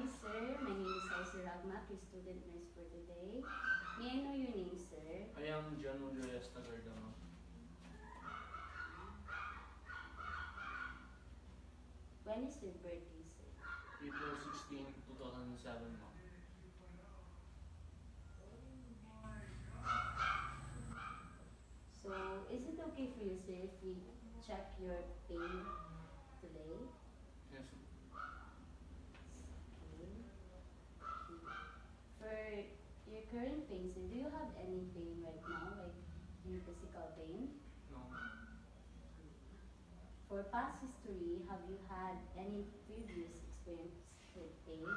sir. My name is Aisy Ragmak, your student nurse for today. May I know your name, sir? I am John Rodriguez Tagardano. When is your birthday, sir? April 16, 2007, ma'am. So, is it okay for you, sir, if we check your pain today? Yes, Okay. For your current pain, sir, do you have any pain right now, like any physical pain? no. For past history, have you had any previous experience with pain?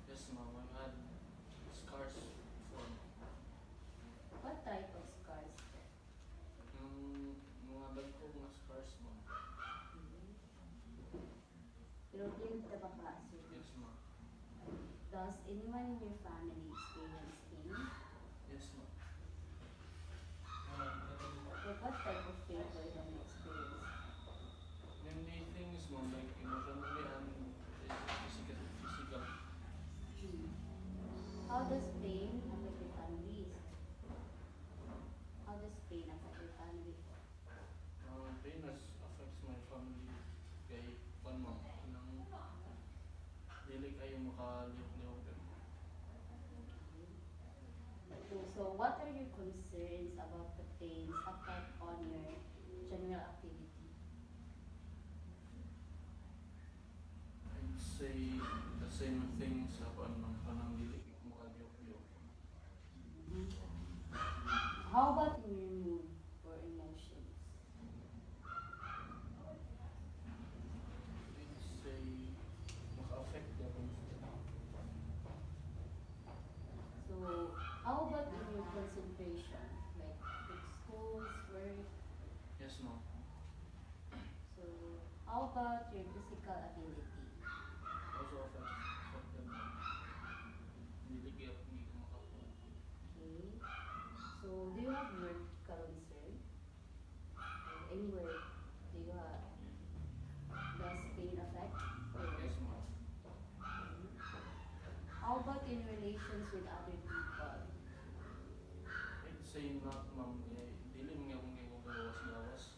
Yes, ma'am. I've had scars before. What type of scars? Yung mga dagko mga scars, ma'am. Pero healed ka pa ka, sir? Yes, ma'am. Does anyone in your family experience pain? Yes, ma'am. Like what type of pain do you experience? Mainly things, ma'am, like emotionally and physical. How does pain affect your families? How does pain affect your family? Pain affects my family. Kaya, ma'am, nang dili kayo makalihok-lihok. So what are your concerns about the pain's effect on your general activity? I'd say the same things upon ng dili makalihok-lihok. How about in your mood or emotions? I'd say maka-affect the So how about in your concentration? Like with schools, work? Yes, ma'am. So how about your physical ability? Also affect them. Dili kayo hindi ko makakuha. Okay. So do you have work karon, sir? Or any work do you have? Does pain affect? Yes, ma'am. How about in relations with other people? I'd say not, ma'am. Dili mo nga kung ikaw gawas-gawas. Yes.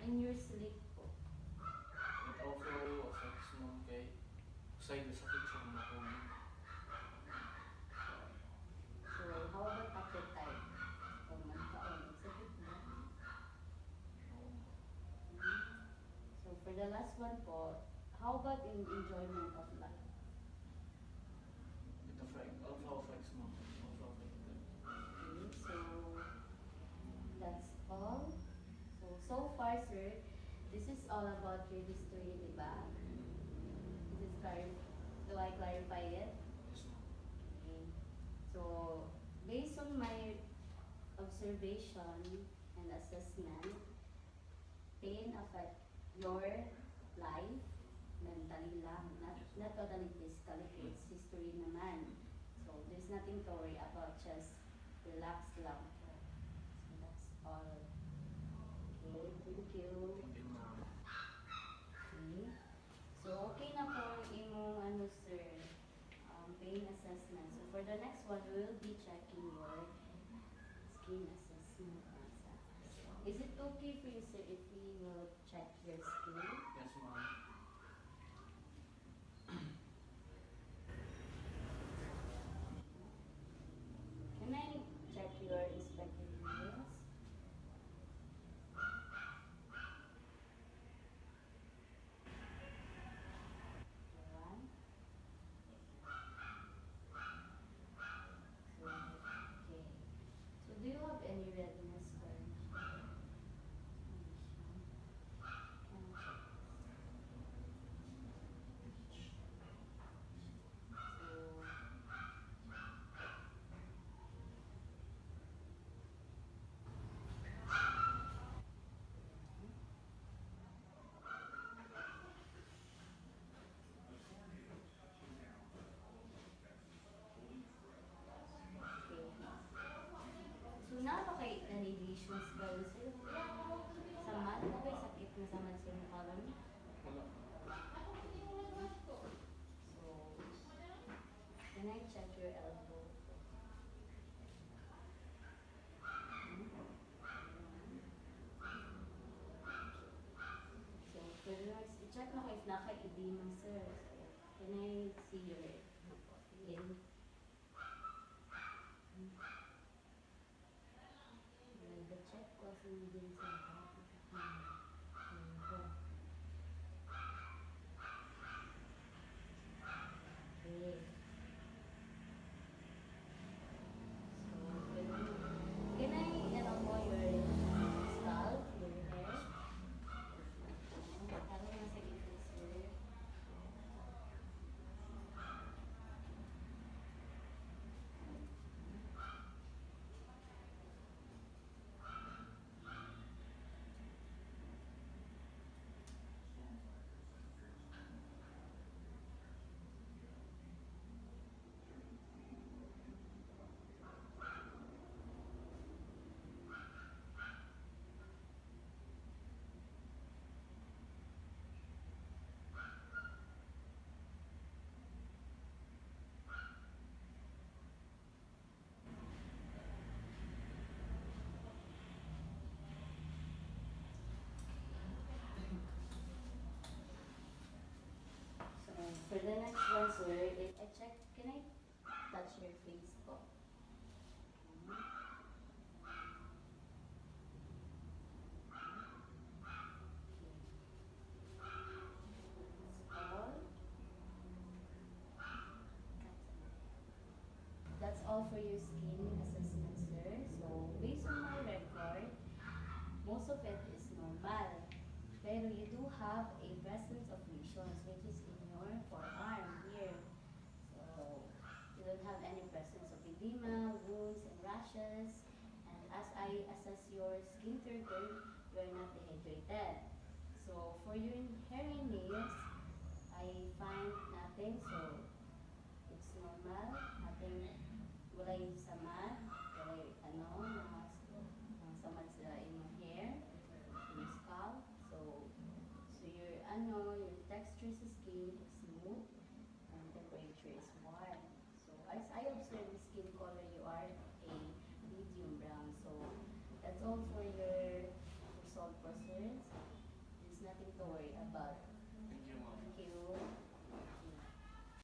In your sleep po. It also affects, ma'am, kay side sakit sa mga tubig. So how about appetite? Pag magkaon, sakit ba? So for the last one po, how about in enjoyment of life? It also affects, ma'am. Also affects them. Okay, so that's all. So far, sir, this is all about your history, di ba? This is do I clarify it? Yes, ma'am. Okay. So based on my observation and assessment, pain affect your life mentally lang, not totally physically, it's history naman. So there's nothing to worry about, just relax lang. So that's all. Okay, thank you. Thank you, ma'am. Okay. So okay na po imong ano, sir, pain assessment. So for the next one, we will be checking your skin assessment. Is it okay for you, sir, if we will check your skin? Yes, ma'am. Can I check your inspected nails? One. So, okay. So do you have any redness or So, napaka-lesions ba yun sir? Sa mat, okay, sakit na sa mat sir, Can I check your elbow? So, for the next, i-check mo if naka-edema, sir. So, can I see your skin? Nag-check ko sa din sa Okay. So, can I, mo your scalp, your hair? Parang nasa gitna, sir. So, for the next one, sir, if I check, can I touch your face po? All. That's all for your skin assessment, sir. So, based on my record, most of it is normal. Pero you do have a presence of lesions, which is in your forearm here. So, you don't have any presence of edema, wounds, and rashes. And as I assess your skin turgor, you are not dehydrated. So, for your hair and nails, I find nothing. So, it's normal. Nothing, walay samad, walay samad sa imong hair, your scalp. So your texture sa skin is smooth and temperature is warm. So as I observe the skin color, you are a medium brown. So that's all for your result process. There's nothing to worry about.